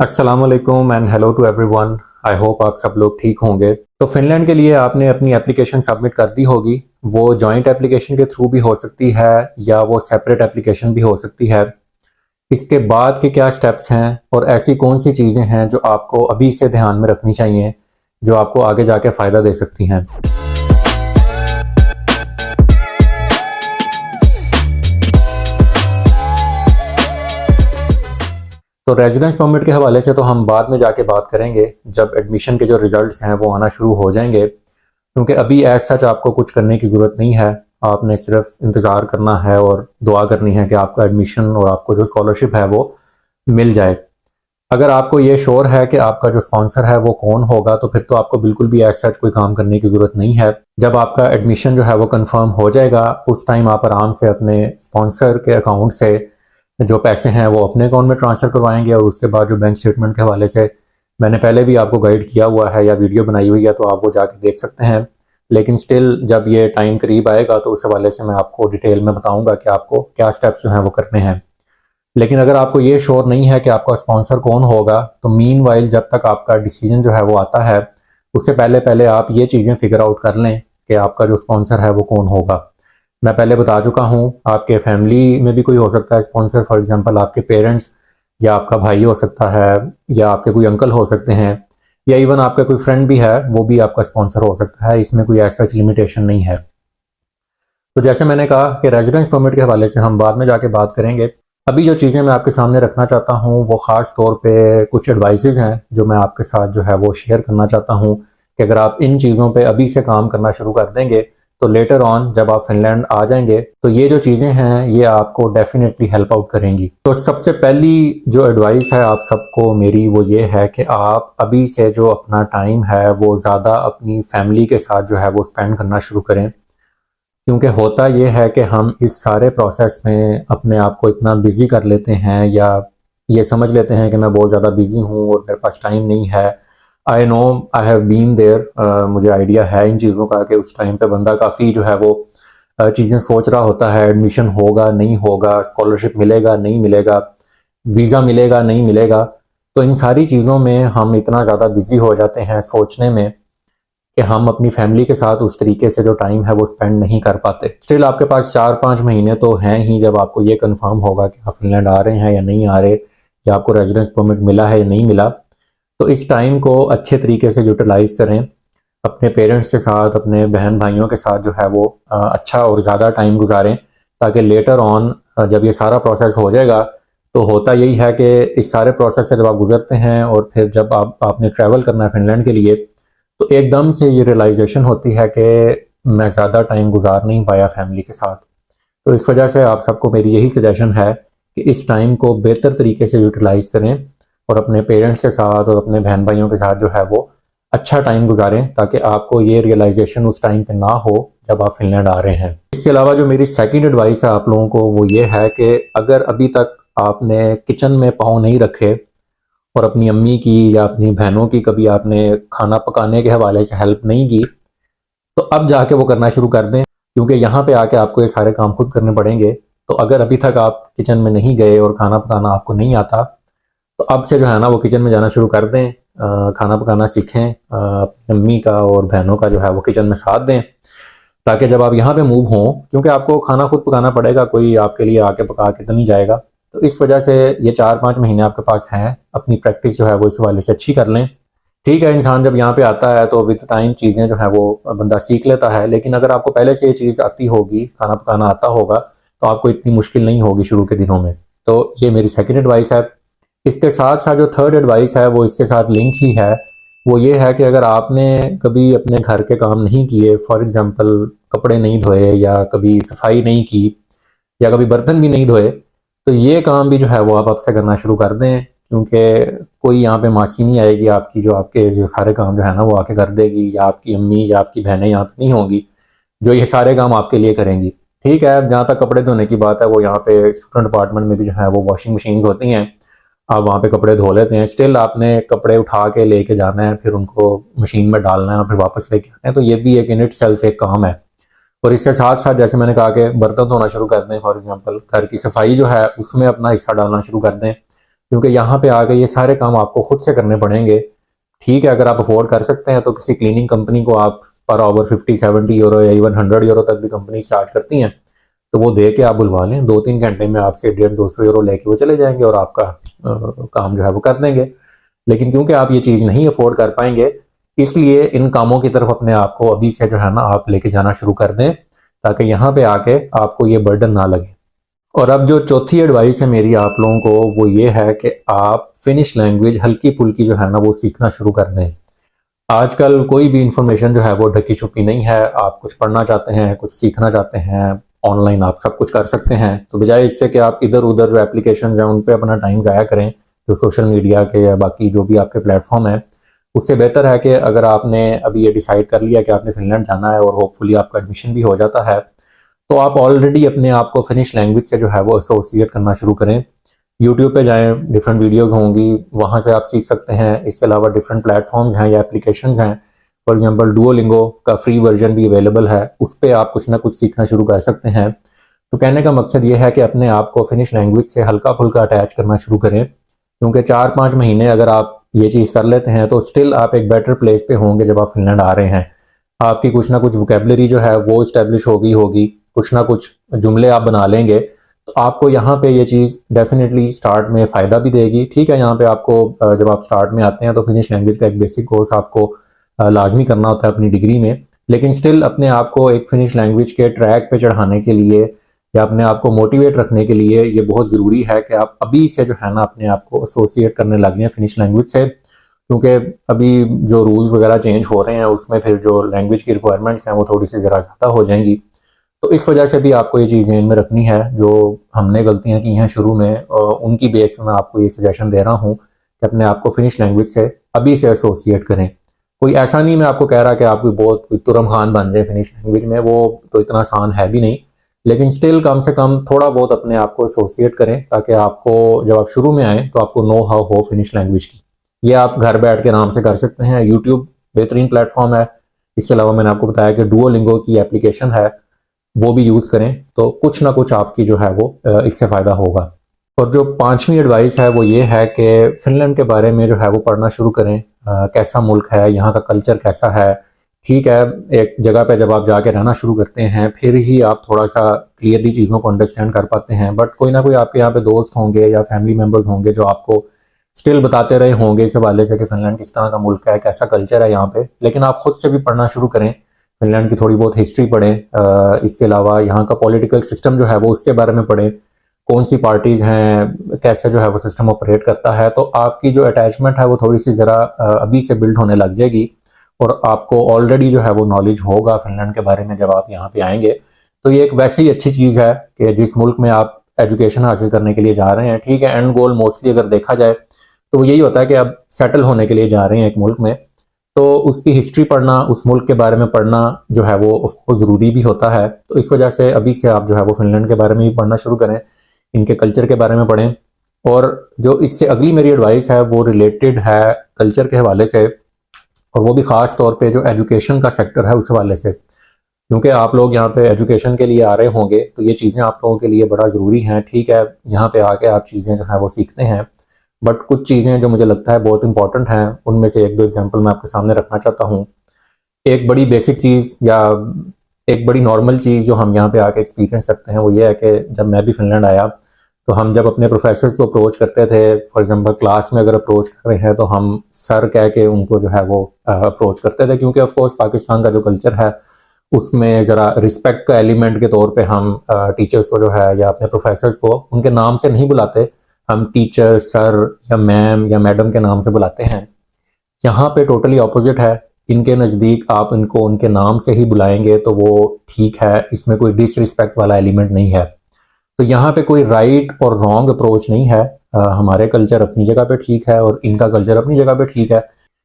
अस्सलाम वालेकुम and hello to everyone. I hope आप सब लोग ठीक होंगे। तो फिनलैंड के लिए आपने अपनी एप्लीकेशन सबमिट कर दी होगी। वो जॉइंट एप्लीकेशन के थ्रू भी हो सकती है या वो सेपरेट एप्लीकेशन भी हो सकती है। इसके बाद के क्या स्टेप्स हैं और ऐसी कौन सी चीज़ें हैं जो आपको अभी से ध्यान में रखनी चाहिए, जो आपको आगे जाके फ़ायदा दे सकती हैं। तो रेजिडेंस परमिट के हवाले से तो हम बाद में जाके बात करेंगे जब एडमिशन के जो रिजल्ट्स हैं वो आना शुरू हो जाएंगे, क्योंकि अभी एज सच आपको कुछ करने की ज़रूरत नहीं है। आपने सिर्फ इंतज़ार करना है और दुआ करनी है कि आपका एडमिशन और आपको जो स्कॉलरशिप है वो मिल जाए। अगर आपको ये श्योर है कि आपका जो स्पॉन्सर है वो कौन होगा, तो फिर तो आपको बिल्कुल भी एज सच कोई काम करने की ज़रूरत नहीं है। जब आपका एडमिशन जो है वो कंफर्म हो जाएगा, उस टाइम आप आराम से अपने स्पॉन्सर के अकाउंट से जो पैसे हैं वो अपने अकाउंट में ट्रांसफ़र करवाएंगे। और उसके बाद जो बैंक स्टेटमेंट के हवाले से मैंने पहले भी आपको गाइड किया हुआ है या वीडियो बनाई हुई है, तो आप वो जाके देख सकते हैं। लेकिन स्टिल जब ये टाइम करीब आएगा तो उस हवाले से मैं आपको डिटेल में बताऊंगा कि आपको क्या स्टेप्स जो हैं वो करने हैं। लेकिन अगर आपको ये श्योर नहीं है कि आपका स्पॉन्सर कौन होगा, तो मीनवाइल जब तक आपका डिसीजन जो है वो आता है, उससे पहले पहले आप ये चीज़ें फिगर आउट कर लें कि आपका जो स्पॉन्सर है वो कौन होगा। मैं पहले बता चुका हूँ, आपके फैमिली में भी कोई हो सकता है स्पॉन्सर। फॉर एग्जांपल आपके पेरेंट्स या आपका भाई हो सकता है, या आपके कोई अंकल हो सकते हैं, या इवन आपका कोई फ्रेंड भी है, वो भी आपका स्पॉन्सर हो सकता है। इसमें कोई ऐसा लिमिटेशन नहीं है। तो जैसे मैंने कहा कि रेजिडेंस परमिट के हवाले से हम बाद में जाके बात करेंगे। अभी जो चीज़ें मैं आपके सामने रखना चाहता हूँ वो ख़ास तौर पे कुछ एडवाइसेस हैं जो मैं आपके साथ जो है वो शेयर करना चाहता हूँ कि अगर आप इन चीज़ों पे अभी से काम करना शुरू कर देंगे तो लेटर ऑन जब आप फिनलैंड आ जाएंगे तो ये जो चीज़ें हैं ये आपको डेफिनेटली हेल्प आउट करेंगी। तो सबसे पहली जो एडवाइस है आप सबको मेरी वो ये है कि आप अभी से जो अपना टाइम है वो ज़्यादा अपनी फैमिली के साथ जो है वो स्पेंड करना शुरू करें। क्योंकि होता ये है कि हम इस सारे प्रोसेस में अपने आप को इतना बिजी कर लेते हैं या ये समझ लेते हैं कि मैं बहुत ज़्यादा बिजी हूँ और मेरे पास टाइम नहीं है। I know, I have been there. मुझे आइडिया है इन चीज़ों का कि उस टाइम पे बंदा काफ़ी जो है वो चीज़ें सोच रहा होता है। एडमिशन होगा नहीं होगा, स्कॉलरशिप मिलेगा नहीं मिलेगा, वीज़ा मिलेगा नहीं मिलेगा। तो इन सारी चीज़ों में हम इतना ज़्यादा बिजी हो जाते हैं सोचने में कि हम अपनी फैमिली के साथ उस तरीके से जो टाइम है वो स्पेंड नहीं कर पाते। स्टिल आपके पास 4-5 महीने तो हैं ही जब आपको ये कंफर्म होगा कि आप फिनलैंड आ रहे हैं या नहीं आ रहे, या आपको रेजिडेंस परमिट मिला है या नहीं मिला। तो इस टाइम को अच्छे तरीके से यूटिलाइज करें, अपने पेरेंट्स के साथ, अपने बहन भाइयों के साथ जो है वो अच्छा और ज़्यादा टाइम गुजारें, ताकि लेटर ऑन जब ये सारा प्रोसेस हो जाएगा तो होता यही है कि इस सारे प्रोसेस से जब आप गुजरते हैं और फिर जब आपने ट्रैवल करना है फिनलैंड के लिए, तो एकदम से ये रियलाइजेशन होती है कि मैं ज़्यादा टाइम गुजार नहीं पाया फैमिली के साथ। तो इस वजह से आप सबको मेरी यही सजेशन है कि इस टाइम को बेहतर तरीके से यूटिलाइज करें और अपने पेरेंट्स के साथ और अपने बहन भाइयों के साथ जो है वो अच्छा टाइम गुजारें, ताकि आपको ये रियलाइजेशन उस टाइम पे ना हो जब आप फिनलैंड आ रहे हैं। इसके अलावा जो मेरी सेकंड एडवाइस है आप लोगों को वो ये है कि अगर अभी तक आपने किचन में पाँव नहीं रखे और अपनी अम्मी की या अपनी बहनों की कभी आपने खाना पकाने के हवाले से हेल्प नहीं की, तो अब जाके वो करना शुरू कर दें, क्योंकि यहाँ पे आके आपको ये सारे काम खुद करने पड़ेंगे। तो अगर अभी तक आप किचन में नहीं गए और खाना पकाना आपको नहीं आता, तो अब से जो है ना वो किचन में जाना शुरू कर दें, खाना पकाना सीखें, अपनी अम्मी का और बहनों का जो है वो किचन में साथ दें, ताकि जब आप यहाँ पे मूव हों, क्योंकि आपको खाना खुद पकाना पड़ेगा, कोई आपके लिए आके पका के तो नहीं जाएगा। तो इस वजह से ये 4-5 महीने आपके पास हैं, अपनी प्रैक्टिस जो है वो इस हवाले से अच्छी कर लें। ठीक है, इंसान जब यहाँ पे आता है तो विद टाइम चीज़ें जो है वो बंदा सीख लेता है, लेकिन अगर आपको पहले से ये चीज़ आती होगी, खाना पकाना आता होगा, तो आपको इतनी मुश्किल नहीं होगी शुरू के दिनों में। तो ये मेरी सेकंड एडवाइस है। इसके साथ साथ जो थर्ड एडवाइस है वो इसके साथ लिंक ही है। वो ये है कि अगर आपने कभी अपने घर के काम नहीं किए, फॉर एग्जाम्पल कपड़े नहीं धोए या कभी सफाई नहीं की या कभी बर्तन भी नहीं धोए, तो ये काम भी जो है वो आप अब से करना शुरू कर दें, क्योंकि कोई यहाँ पे मासी नहीं आएगी आपकी जो आपके जो सारे काम जो है ना वो आके कर देगी, या आपकी अम्मी या आपकी बहनें यहाँ पे नहीं होंगी जो ये सारे काम आपके लिए करेंगी। ठीक है, जहाँ तक कपड़े धोने की बात है, वो यहाँ पे स्टूडेंट अपार्टमेंट में भी जो है वो वॉशिंग मशीन्स होती हैं, आप वहाँ पे कपड़े धो लेते हैं। स्टिल आपने कपड़े उठा के लेके जाना है, फिर उनको मशीन में डालना है और फिर वापस लेके आना है, तो ये भी एक इन इट सेल्फ एक काम है। और इसके साथ साथ जैसे मैंने कहा कि बर्तन धोना शुरू कर दें, फॉर एग्जांपल घर की सफाई जो है उसमें अपना हिस्सा डालना शुरू कर दें, क्योंकि यहाँ पे आके ये सारे काम आपको खुद से करने पड़ेंगे। ठीक है, अगर आप अफोर्ड कर सकते हैं तो किसी क्लीनिंग कंपनी को आप पर आवर 50-70 यूरो या इवन 100 यूरो तक भी कंपनी चार्ज करती हैं, तो वो दे के आप बुलवा लें, 2-3 घंटे में आपसे 150-200 यूरो लेके वो चले जाएंगे और आपका काम जो है वो कर देंगे। लेकिन क्योंकि आप ये चीज़ नहीं अफोर्ड कर पाएंगे, इसलिए इन कामों की तरफ अपने आप को अभी से जो है ना आप लेके जाना शुरू कर दें, ताकि यहाँ पे आके आपको ये बर्डन ना लगे। और अब जो चौथी एडवाइस है मेरी आप लोगों को, वो ये है कि आप फिनिश लैंग्वेज हल्की फुल्की जो है ना वो सीखना शुरू कर दें। आजकल कोई भी इंफॉर्मेशन जो है वो ढकी छुपी नहीं है। आप कुछ पढ़ना चाहते हैं, कुछ सीखना चाहते हैं, ऑनलाइन आप सब कुछ कर सकते हैं। तो बजाय इससे कि आप इधर उधर जो एप्लीकेशन हैं उन पर अपना टाइम ज़ाया करें, जो सोशल मीडिया के या बाकी जो भी आपके प्लेटफॉर्म है, उससे बेहतर है कि अगर आपने अभी ये डिसाइड कर लिया कि आपने फिनलैंड जाना है और होपफुली आपका एडमिशन भी हो जाता है, तो आप ऑलरेडी अपने आप को फिनिश लैंग्वेज से जो है वो एसोसिएट करना शुरू करें। यूट्यूब पे जाएं, डिफरेंट वीडियोस होंगी, वहाँ से आप सीख सकते हैं। इसके अलावा डिफरेंट प्लेटफॉर्म्स हैं या एप्लीकेशंस हैं, फॉर एग्जांपल डुओलिंगो का फ्री वर्जन भी अवेलेबल है, उस पर आप कुछ ना कुछ सीखना शुरू कर सकते हैं। तो कहने का मकसद ये है कि अपने आप को फिनिश लैंग्वेज से हल्का फुल्का अटैच करना शुरू करें, क्योंकि 4-5 महीने अगर आप ये चीज़ कर लेते हैं तो स्टिल आप एक बेटर प्लेस पे होंगे जब आप फिनलैंड आ रहे हैं। आपकी कुछ ना कुछ वोकेबलरी जो है वो इस्टेब्लिश होगी, कुछ ना कुछ जुमले आप बना लेंगे, तो आपको यहाँ पे ये चीज़ डेफिनेटली स्टार्ट में फ़ायदा भी देगी। ठीक है, यहाँ पे आपको जब आप स्टार्ट में आते हैं तो फिनिश लैंग्वेज का एक बेसिक कोर्स आपको लाजमी करना होता है अपनी डिग्री में, लेकिन स्टिल अपने आप को एक फिनिश लैंग्वेज के ट्रैक पे चढ़ाने के लिए या अपने आप को मोटिवेट रखने के लिए ये बहुत ज़रूरी है कि आप अभी से जो है ना अपने आप को एसोसिएट करने लग जाएं फिनिश लैंग्वेज से, क्योंकि अभी जो रूल्स वगैरह चेंज हो रहे हैं उसमें फिर जो लैंग्वेज की रिक्वायरमेंट्स हैं वो थोड़ी सी ज़रा ज़्यादा हो जाएंगी। तो इस वजह से भी आपको ये चीज़ें इनमें रखनी है। जो हमने गलतियां की हैं शुरू में, उनकी बेस में मैं आपको ये सजेशन दे रहा हूँ कि अपने आप को फिनिश लैंग्वेज से अभी से एसोसिएट करें। कोई ऐसा नहीं मैं आपको कह रहा कि आप भी बहुत तुरम खान बन जाए फिनिश लैंग्वेज में, वो तो इतना आसान है भी नहीं, लेकिन स्टिल कम से कम थोड़ा बहुत अपने आप को एसोसिएट करें, ताकि आपको जब आप शुरू में आए तो आपको नो हाउ हो फिनिश लैंग्वेज की। ये आप घर बैठ के आराम से कर सकते हैं। यूट्यूब बेहतरीन प्लेटफॉर्म है। इसके अलावा मैंने आपको बताया कि डुओलिंगो की एप्लीकेशन है, वो भी यूज़ करें, तो कुछ ना कुछ आपकी जो है वो इससे फ़ायदा होगा। और जो 5वीं एडवाइस है वो ये है कि फिनलैंड के बारे में जो है वो पढ़ना शुरू करें। कैसा मुल्क है, यहाँ का कल्चर कैसा है। ठीक है, एक जगह पे जब आप जाके रहना शुरू करते हैं फिर ही आप थोड़ा सा क्लियरली चीज़ों को अंडरस्टैंड कर पाते हैं, बट कोई ना कोई आपके यहाँ पे दोस्त होंगे या फैमिली मेम्बर्स होंगे जो आपको स्टिल बताते रहे होंगे इस हवाले से कि फिनलैंड किस तरह का मुल्क है, कैसा कल्चर है यहाँ पे। लेकिन आप खुद से भी पढ़ना शुरू करें, फिनलैंड की थोड़ी बहुत हिस्ट्री पढ़ें। इसके अलावा यहाँ का पॉलिटिकल सिस्टम जो है वो उसके बारे में पढ़ें, कौन सी पार्टीज़ हैं, कैसे जो है वो सिस्टम ऑपरेट करता है। तो आपकी जो अटैचमेंट है वो थोड़ी सी ज़रा अभी से बिल्ड होने लग जाएगी और आपको ऑलरेडी जो है वो नॉलेज होगा फिनलैंड के बारे में जब आप यहाँ पे आएंगे। तो ये एक वैसे ही अच्छी चीज़ है कि जिस मुल्क में आप एजुकेशन हासिल करने के लिए जा रहे हैं, ठीक है, एंड गोल मोस्टली अगर देखा जाए तो यही होता है कि आप सेटल होने के लिए जा रहे हैं एक मुल्क में, तो उसकी हिस्ट्री पढ़ना, उस मुल्क के बारे में पढ़ना जो है वो ज़रूरी भी होता है। तो इस वजह से अभी से आप जो है वो फिनलैंड के बारे में भी पढ़ना शुरू करें, इनके कल्चर के बारे में पढ़ें। और जो इससे अगली मेरी एडवाइस है वो रिलेटेड है कल्चर के हवाले से, और वो भी ख़ास तौर पे जो एजुकेशन का सेक्टर है उस हवाले से, क्योंकि आप लोग यहाँ पे एजुकेशन के लिए आ रहे होंगे तो ये चीज़ें आप लोगों के लिए बड़ा ज़रूरी हैं। ठीक है, यहाँ पे आके आप चीज़ें जो है वो सीखते हैं, बट कुछ चीज़ें जो मुझे लगता है बहुत इंपॉर्टेंट हैं, उनमें से 1-2 एग्जांपल मैं आपके सामने रखना चाहता हूँ। एक बड़ी बेसिक चीज़ या एक बड़ी नॉर्मल चीज़ जो हम यहाँ पे आके एक्सपीरियंस करते हैं वो ये है कि जब मैं भी फिनलैंड आया तो हम जब अपने प्रोफेसर्स को अप्रोच करते थे, फॉर एग्जांपल क्लास में अगर अप्रोच कर रहे हैं तो हम सर कह के उनको जो है वो अप्रोच करते थे, क्योंकि ऑफ कोर्स पाकिस्तान का जो कल्चर है उसमें ज़रा रिस्पेक्ट का एलिमेंट के तौर पे हम टीचर्स को जो है या अपने प्रोफेसर्स को उनके नाम से नहीं बुलाते, हम टीचर, सर या मैम या मैडम के नाम से बुलाते हैं। यहाँ पे टोटली ऑपोजिट है। इनके नज़दीक आप इनको उनके नाम से ही बुलाएंगे तो वो ठीक है, इसमें कोई डिसरिस्पेक्ट वाला एलिमेंट नहीं है। तो यहाँ पे कोई राइट और रॉन्ग अप्रोच नहीं है। हमारे कल्चर अपनी जगह पे ठीक है और इनका कल्चर अपनी जगह पे ठीक है।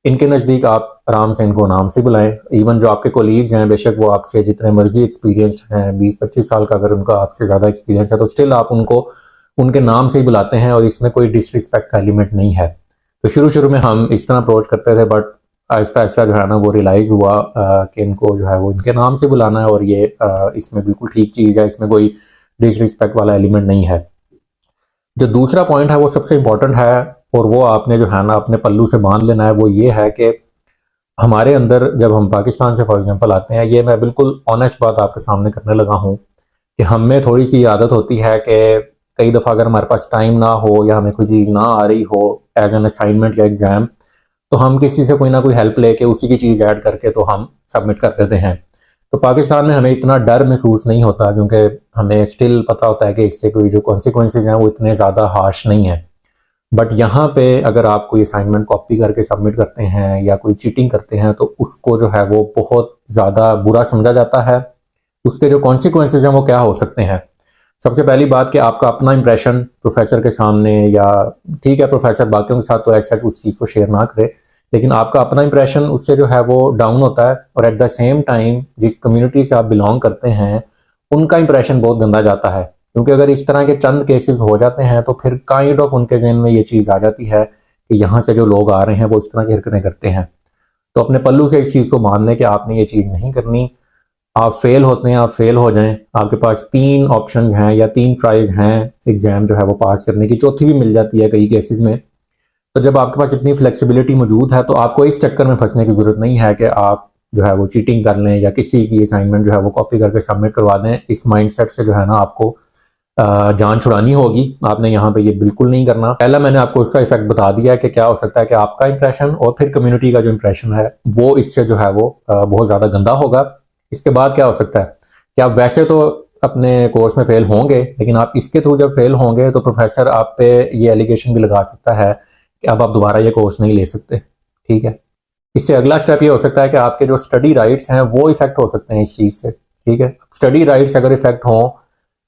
इनके नज़दीक आप आराम से इनको नाम से बुलाएं। इवन जो आपके कोलीग्स हैं, बेशक वो आपसे जितने मर्जी एक्सपीरियंस्ड हैं, 20-25 साल का अगर उनका आपसे ज़्यादा एक्सपीरियंस है, तो स्टिल आप उनको उनके नाम से ही बुलाते हैं और इसमें कोई डिसरिस्पेक्ट का एलिमेंट नहीं है। तो शुरू में हम इस तरह अप्रोच करते थे, बट आहिस्ता आहिस्ता जो है ना वो रियलाइज़ हुआ कि इनको जो है वो इनके नाम से बुलाना है और ये इसमें बिल्कुल ठीक चीज़ है, इसमें कोई डिसरिस्पेक्ट वाला एलिमेंट नहीं है। जो दूसरा पॉइंट है वो सबसे इम्पोर्टेंट है, और वो आपने जो है ना अपने पल्लू से बांध लेना है, वो ये है कि हमारे अंदर जब हम पाकिस्तान से फॉर एग्जांपल आते हैं, ये मैं बिल्कुल ऑनेस्ट बात आपके सामने करने लगा हूँ कि हम में थोड़ी सी आदत होती है कि कई दफ़ा अगर हमारे पास टाइम ना हो या हमें कोई चीज़ ना आ रही हो एज एन असाइनमेंट या एग्ज़ाम, तो हम किसी से कोई ना कोई हेल्प लेके उसी की चीज़ ऐड करके तो हम सबमिट कर देते हैं। तो पाकिस्तान में हमें इतना डर महसूस नहीं होता, क्योंकि हमें स्टिल पता होता है कि इससे कोई जो कॉन्सिक्वेंसेज हैं वो इतने ज़्यादा हार्श नहीं है। बट यहाँ पे अगर आप कोई असाइनमेंट कॉपी करके सबमिट करते हैं या कोई चीटिंग करते हैं, तो उसको जो है वो बहुत ज़्यादा बुरा समझा जाता है। उसके जो कॉन्सिक्वेंसेज हैं वो क्या हो सकते हैं। सबसे पहली बात कि आपका अपना इंप्रेशन प्रोफेसर के सामने, या ठीक है प्रोफेसर बाकियों के साथ तो ऐसा उस चीज़ को शेयर ना करे, लेकिन आपका अपना इंप्रेशन उससे जो है वो डाउन होता है, और एट द सेम टाइम जिस कम्युनिटी से आप बिलोंग करते हैं उनका इंप्रेशन बहुत गंदा जाता है। क्योंकि अगर इस तरह के चंद केसेस हो जाते हैं तो फिर काइंड ऑफ उनके जहन में ये चीज़ आ जाती है कि यहाँ से जो लोग आ रहे हैं वो इस तरह की हरकतें करते हैं। तो अपने पल्लू से इस चीज़ को मान लें कि आपने ये चीज़ नहीं करनी। आप फेल होते हैं, आप फेल हो जाएं, आपके पास 3 ऑप्शंस हैं या 3 ट्राइज हैं एग्जाम जो है वो पास करने की, चौथी भी मिल जाती है कई केसेस में। तो जब आपके पास इतनी फ्लेक्सिबिलिटी मौजूद है तो आपको इस चक्कर में फंसने की जरूरत नहीं है कि आप जो है वो चीटिंग कर लें या किसी की असाइनमेंट जो है वो कॉपी करके सबमिट करवा दें। इस माइंडसेट से जो है ना आपको जान छुड़ानी होगी। आपने यहाँ पे ये बिल्कुल नहीं करना। पहला मैंने आपको इसका इफेक्ट बता दिया है कि क्या हो सकता है कि आपका इंप्रेशन और फिर कम्युनिटी का जो इंप्रेशन है वो इससे जो है वो बहुत ज़्यादा गंदा होगा। इसके बाद क्या हो सकता है कि आप वैसे तो अपने कोर्स में फेल होंगे, लेकिन आप इसके थ्रू जब फेल होंगे तो प्रोफेसर आप पे ये एलिगेशन भी लगा सकता है कि अब आप दोबारा ये कोर्स नहीं ले सकते। ठीक है, इससे अगला स्टेप ये हो सकता है कि आपके जो स्टडी राइट्स हैं वो इफेक्ट हो सकते हैं इस चीज़ से। ठीक है, स्टडी राइट्स अगर इफेक्ट हों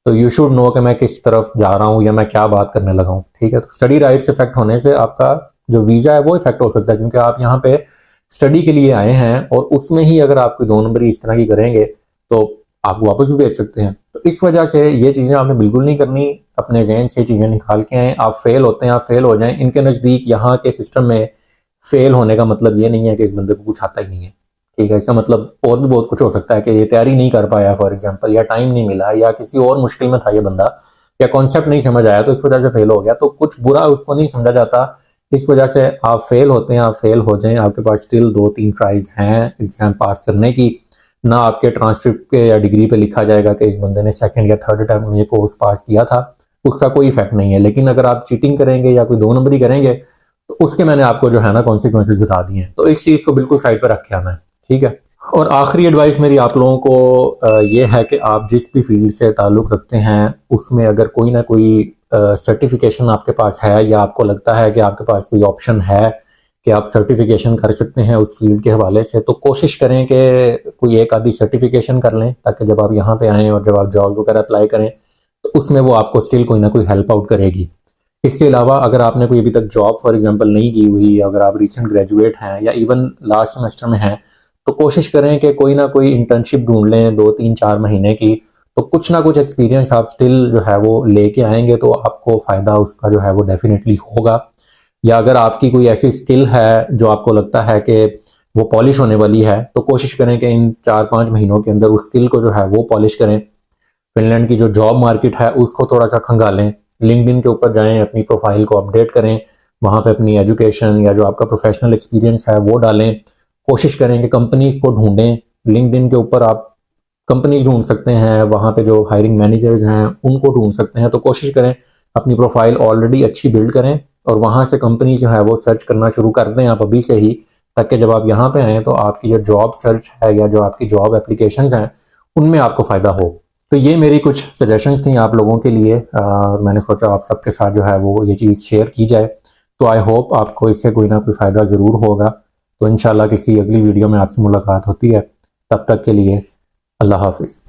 तो यू शुड नो कि मैं किस तरफ जा रहा हूँ या मैं क्या बात करने लगा हूँ। ठीक है, तो स्टडी राइट्स इफेक्ट होने से आपका जो वीज़ा है वो इफेक्ट हो सकता है, क्योंकि आप यहाँ पे स्टडी के लिए आए हैं और उसमें ही अगर आप कोई 2 नंबरी इस तरह की करेंगे तो आप वापस भी भेज सकते हैं। तो इस वजह से ये चीज़ें आपने बिल्कुल नहीं करनी। अपने जहन से चीज़ें निकाल के आए। आप फेल होते हैं, आप फेल हो जाएं। इनके नज़दीक यहाँ के सिस्टम में फेल होने का मतलब ये नहीं है कि इस बंदे को कुछ आता ही नहीं है। ठीक है, इसका मतलब और भी बहुत कुछ हो सकता है कि ये तैयारी नहीं कर पाया फॉर एग्जांपल, या टाइम नहीं मिला, या किसी और मुश्किल में था ये बंदा, या कॉन्सेप्ट नहीं समझ आया तो इस वजह से फेल हो गया। तो कुछ बुरा उसको नहीं समझा जाता। इस वजह से आप फेल होते हैं, आप फेल हो जाएं। आपके पास स्टिल 2-3 ट्राइज हैं एग्जाम पास करने की। ना आपके ट्रांसक्रिप्ट पे या डिग्री पे लिखा जाएगा कि इस बंदे ने 2nd या 3rd अटेम्प्ट में ये कोर्स पास किया था, उसका कोई इफेक्ट नहीं है। लेकिन अगर आप चीटिंग करेंगे या कोई 2 नंबरी करेंगे तो उसके मैंने आपको जो है ना कॉन्सिक्वेंसेज बता दिए हैं। तो इस चीज़ को बिल्कुल साइड पर रख के आना है। ठीक है, और आखिरी एडवाइस मेरी आप लोगों को ये है कि आप जिस भी फील्ड से ताल्लुक़ रखते हैं उसमें अगर कोई ना कोई सर्टिफिकेशन आपके पास है, या आपको लगता है कि आपके पास कोई ऑप्शन है कि आप सर्टिफिकेशन कर सकते हैं उस फील्ड के हवाले से, तो कोशिश करें कि कोई एक आधी सर्टिफिकेशन कर लें, ताकि जब आप यहाँ पे आएँ और जब आप जॉब्स वगैरह अप्लाई करें तो उसमें वो आपको स्टिल कोई ना कोई हेल्प आउट करेगी। इसके अलावा अगर आपने कोई अभी तक जॉब फॉर एग्जांपल नहीं की हुई, अगर आप रिसेंट ग्रेजुएट हैं या इवन लास्ट सेमेस्टर में हैं, तो कोशिश करें कि कोई ना कोई इंटर्नशिप ढूंढ लें 2-3-4 महीने की। तो कुछ ना कुछ एक्सपीरियंस आप स्टिल जो है वो लेके आएंगे तो आपको फ़ायदा उसका जो है वो डेफिनेटली होगा। या अगर आपकी कोई ऐसी स्किल है जो आपको लगता है कि वो पॉलिश होने वाली है, तो कोशिश करें कि इन 4-5 महीनों के अंदर उस स्किल को जो है वो पॉलिश करें। फिनलैंड की जो जॉब मार्केट है उसको थोड़ा सा खंगालें। लिंक्डइन के ऊपर जाएं, अपनी प्रोफाइल को अपडेट करें, वहाँ पे अपनी एजुकेशन या जो आपका प्रोफेशनल एक्सपीरियंस है वो डालें। कोशिश करें कि कंपनीज को ढूंढें। लिंक्डइन के ऊपर आप कंपनीज ढूंढ सकते हैं, वहाँ पे जो हायरिंग मैनेजर्स हैं उनको ढूंढ सकते हैं। तो कोशिश करें अपनी प्रोफाइल ऑलरेडी अच्छी बिल्ड करें और वहाँ से कंपनी जो है वो सर्च करना शुरू कर दें आप अभी से ही, ताकि जब आप यहाँ पे आएँ तो आपकी जो जॉब सर्च है या जो आपकी जॉब एप्लीकेशंस हैं उनमें आपको फ़ायदा हो। तो ये मेरी कुछ सजेशंस थी आप लोगों के लिए। मैंने सोचा आप सबके साथ जो है वो ये चीज़ शेयर की जाए। तो आई होप आपको इससे कोई ना कोई फ़ायदा ज़रूर होगा। तो इंशाल्लाह किसी अगली वीडियो में आपसे मुलाकात होती है। तब तक के लिए अल्लाह हाफिज़।